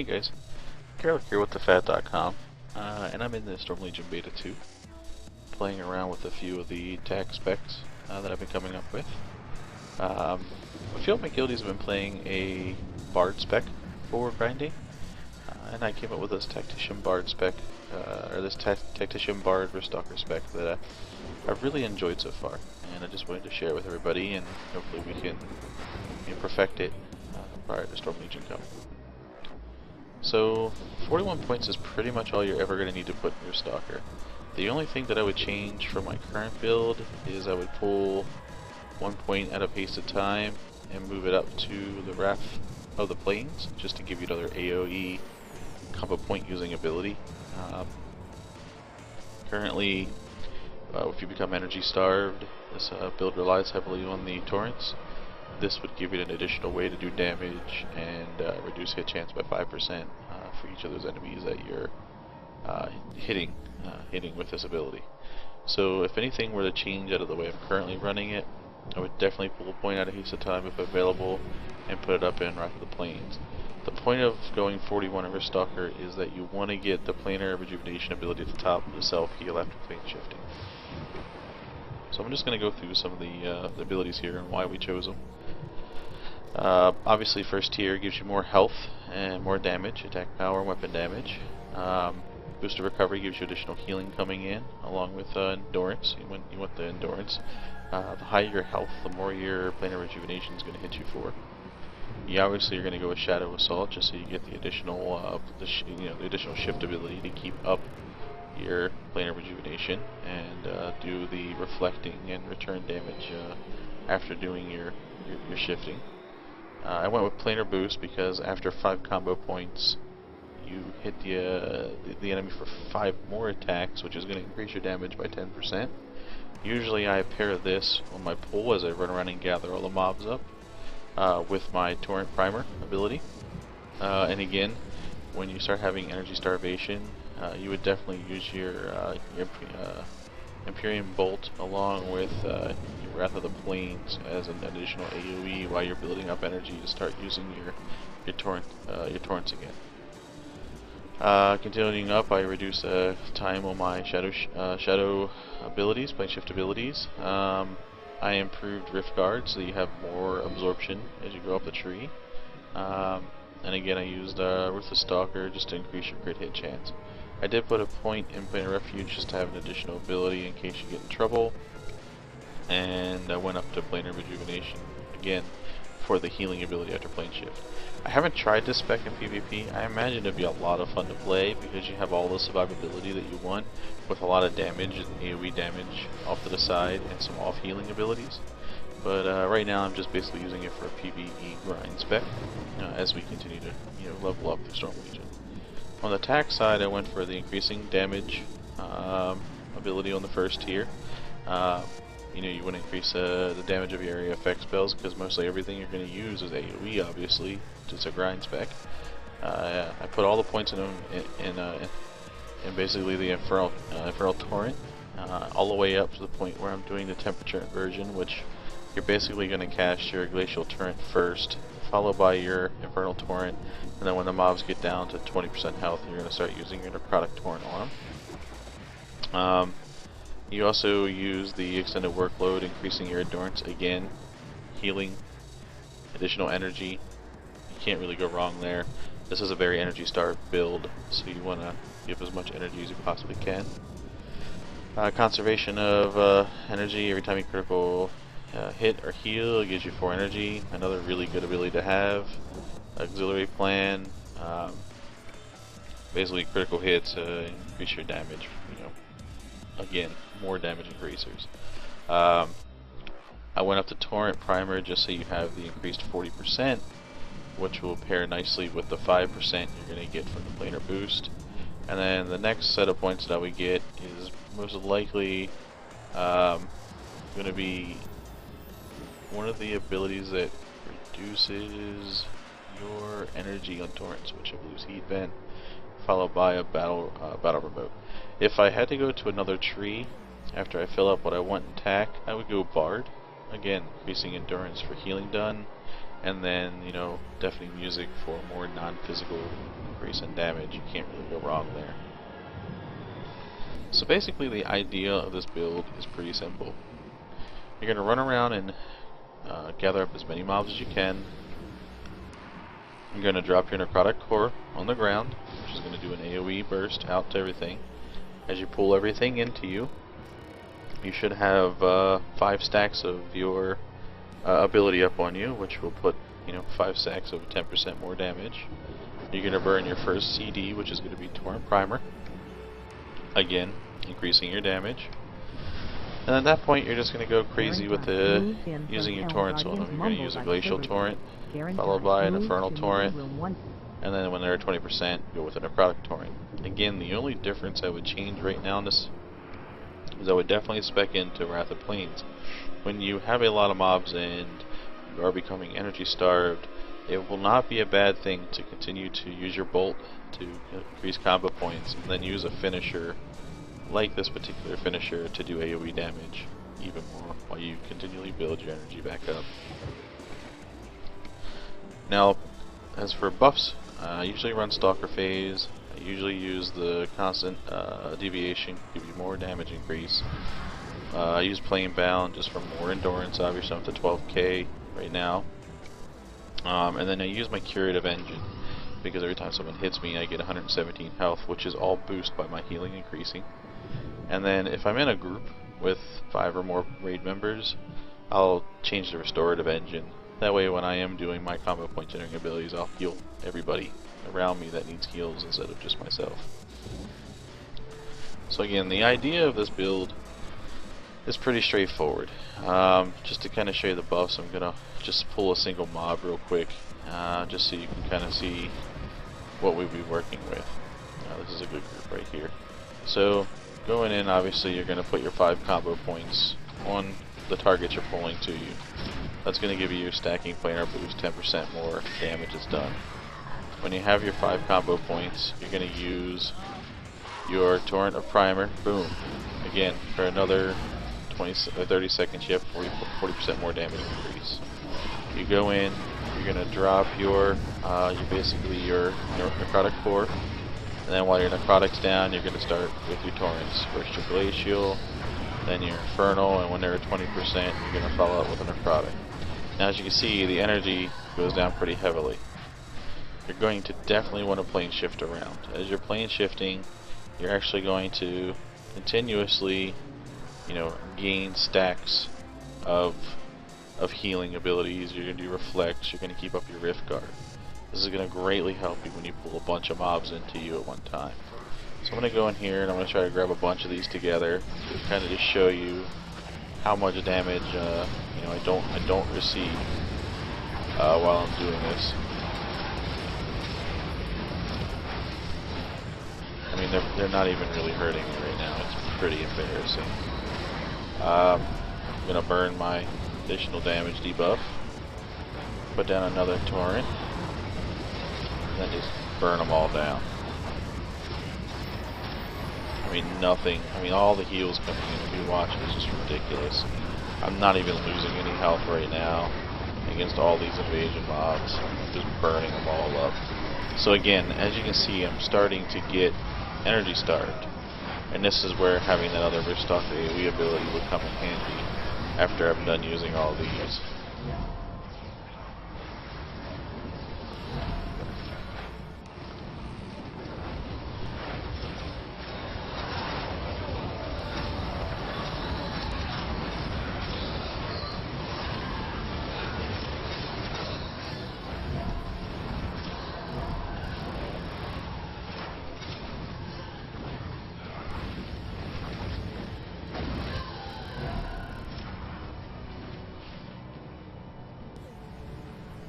Hey guys, Garlic here with DaPhat.com, and I'm in the Storm Legion Beta 2, playing around with a few of the tac specs that I've been coming up with. A few of my guildies have been playing a Bard spec for grinding, and I came up with this Tactician Bard spec, Tactician Bard Stalker spec that I've really enjoyed so far, and I just wanted to share it with everybody, and hopefully we can perfect it prior to Storm Legion coming. So 41 points is pretty much all you're ever going to need to put in your Stalker. The only thing that I would change from my current build is I would pull 1 point out of Hasted Time and move it up to the Wrath of the Plains, just to give you another AoE combo point using ability. Currently, if you become energy starved, this build relies heavily on the torrents. This would give you an additional way to do damage and reduce hit chance by 5% for each of those enemies that you're hitting with this ability. So if anything were to change out of the way I'm currently running it, I would definitely pull a point out of Hasted Time if available and put it up in Wrath of the Plains. The point of going 41 over Stalker is that you want to get the planar rejuvenation ability at the top of the self-heal after plane shifting. So I'm just going to go through some of the abilities here and why we chose them. Obviously, first tier gives you more health and more damage, attack power and weapon damage. Boost of recovery gives you additional healing coming in, along with endurance. You want the endurance. The higher your health, the more your planar rejuvenation is going to hit you for. You obviously are going to go with Shadow Assault, just so you get the additional, the additional shift ability to keep up your planar rejuvenation and do the reflecting and return damage after doing your shifting. I went with planar boost because after 5 combo points, you hit the enemy for 5 more attacks, which is going to increase your damage by 10%. Usually I pair this on my pull as I run around and gather all the mobs up with my Torrent Primer ability. And again, when you start having energy starvation, you would definitely use your Empyrean Bolt along with your Wrath of the Plains as an additional AoE while you're building up energy to start using your torrents again. Continuing up, I reduce time on my shadow abilities, plane shift abilities. I improved Rift Guard so you have more absorption as you go up the tree. And again, I used Ruthless Stalker just to increase your crit hit chance. I did put a point in Planar Refuge just to have an additional ability in case you get in trouble. And I went up to Planar Rejuvenation again for the healing ability after plane shift. I haven't tried this spec in PvP. I imagine it'd be a lot of fun to play because you have all the survivability that you want with a lot of damage and AoE damage off to the side and some off healing abilities. But right now I'm just basically using it for a PvE grind spec as we continue to level up through Storm Legion. On the attack side, I went for the increasing damage ability on the first tier. You want to increase the damage of your area effect spells because mostly everything you're going to use is AoE, obviously. It's a grind spec. I put all the points in basically the Infernal Torrent, all the way up to the point where I'm doing the temperature inversion, which you're basically going to cast your Glacial Torrent first, followed by your Infernal Torrent, and then when the mobs get down to 20% health, you're going to start using your Necrotic Torrent on them. You also use the extended workload, increasing your endurance again, healing, additional energy. You can't really go wrong there. This is a very energy starved build, so you want to give as much energy as you possibly can. Conservation of energy every time you critical hit or heal gives you 4 energy. Another really good ability to have. Auxiliary plan. Basically, critical hits increase your damage. Again, more damage increasers. I went up to Torrent Primer just so you have the increased 40%, which will pair nicely with the 5% you're going to get from the planar boost. And then the next set of points that we get is most likely going to be one of the abilities that reduces your energy on torrents, which I believe is Heat Vent, followed by a battle remote. If I had to go to another tree after I fill up what I want in tac, I would go Bard. Again, increasing endurance for healing done, and then, you know, deafening music for more non-physical increase in damage. You can't really go wrong there. So basically the idea of this build is pretty simple. You're going to run around and gather up as many mobs as you can. You're going to drop your necrotic core on the ground, which is going to do an AoE burst out to everything. As you pull everything into you, you should have 5 stacks of your ability up on you, which will put, you know, 5 stacks of 10% more damage. You're going to burn your first CD, which is going to be Torrent Primer, again increasing your damage. And at that point, you're just going to go crazy with using your torrents on them. You're going to use a Glacial Torrent, followed by an Infernal Torrent, and then when they're at 20%, go with a Necrotic Torrent. Again, the only difference I would change right now in this is I would definitely spec into Wrath of Plains. When you have a lot of mobs and you are becoming energy starved, it will not be a bad thing to continue to use your bolt to increase combo points, and then use a finisher like this particular finisher to do AoE damage even more while you continually build your energy back up. Now, as for buffs, I usually run Stalker Phase. I usually use the constant deviation, give you more damage increase. I use Plane Bound just for more endurance. Obviously I'm up to 12k right now. And then I use my Curative Engine, because every time someone hits me I get 117 health, which is all boosted by my healing increasing. And then if I'm in a group with 5 or more raid members, I'll change the Restorative Engine. That way when I am doing my combo point generating abilities, I'll heal everybody around me that needs heals instead of just myself. So again, the idea of this build is pretty straightforward. Just to kind of show you the buffs, I'm going to just pull a single mob real quick, just so you can kind of see what we'll be working with. This is a good group right here. So going in, obviously you're going to put your 5 combo points on the targets you're pulling to you. That's going to give you your stacking planar boost, 10% more damage is done. When you have your 5 combo points, you're going to use your Torrent of Primer, boom, again, for another 20 or 30 seconds you have 40% more damage increase. You go in, you're going to drop your necrotic core, and then while your necrotic's down, you're going to start with your torrents. First your glacial, then your infernal, and when they're at 20%, you're going to follow up with a necrotic. Now as you can see, the energy goes down pretty heavily. You're going to definitely want to plane shift around. As you're plane shifting, you're actually going to continuously, you know, gain stacks of healing abilities. You're going to do reflects, you're going to keep up your rift guard. This is going to greatly help you when you pull a bunch of mobs into you at one time. So I'm going to go in here and I'm going to try to grab a bunch of these together to kind of just show you how much damage you know, I don't receive while I'm doing this. I mean, they're not even really hurting me right now. It's pretty embarrassing. I'm gonna burn my additional damage debuff. Put down another torrent. And then just burn them all down. I mean, nothing. I mean, all the heals coming in. If you watch, it's just ridiculous. I'm not even losing any health right now against all these invasion mobs. I'm just burning them all up. So again, as you can see, I'm starting to get energy starved, and this is where having that other Tacstalker AoE ability would come in handy after I'm done using all these.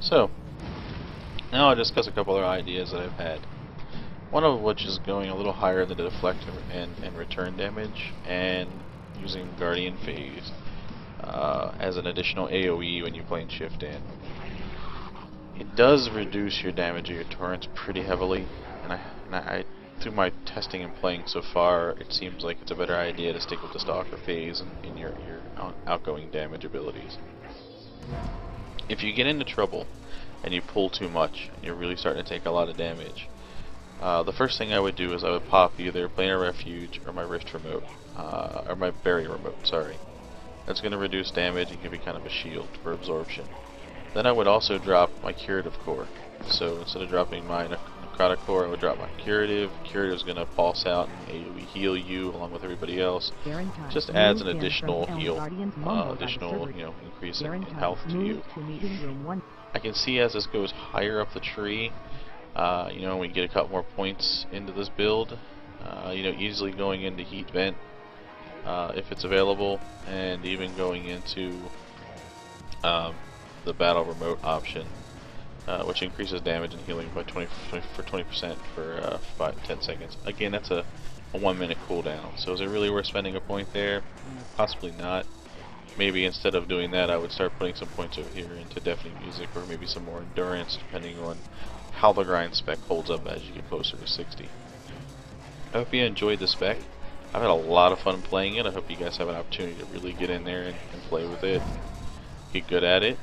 So, now I'll discuss a couple other ideas that I've had. One of which is going a little higher than the deflect and return damage, and using Guardian Phase as an additional AoE when you plane shift in. It does reduce your damage of your torrents pretty heavily, and I through my testing and playing so far, it seems like it's a better idea to stick with the Stalker Phase in your outgoing damage abilities. If you get into trouble and you pull too much, and you're really starting to take a lot of damage, the first thing I would do is I would pop either Planar Refuge or my Rift Remote, or my Barrier Remote, sorry. That's going to reduce damage and give you kind of a shield for absorption. Then I would also drop my Curative Core. So instead of dropping my Necrotic Core, I would drop my Curative. Curative is going to pulse out and AoE heal you along with everybody else. Just adds an additional heal, additional, increase in health to you. I can see as this goes higher up the tree, we get a couple more points into this build, easily going into Heat Vent if it's available, and even going into the Battle Remote option, which increases damage and healing by 20% for 5-10 seconds. Again, that's a 1 minute cooldown, so is it really worth spending a point there? Possibly not. Maybe instead of doing that, I would start putting some points over here into Deafening Music, or maybe some more Endurance, depending on how the grind spec holds up as you get closer to 60. I hope you enjoyed the spec. I've had a lot of fun playing it. I hope you guys have an opportunity to really get in there and play with it, get good at it.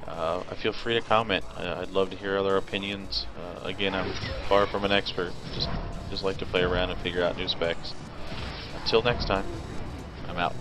I feel free to comment. I'd love to hear other opinions. Again, I'm far from an expert. Just like to play around and figure out new specs. Until next time, I'm out.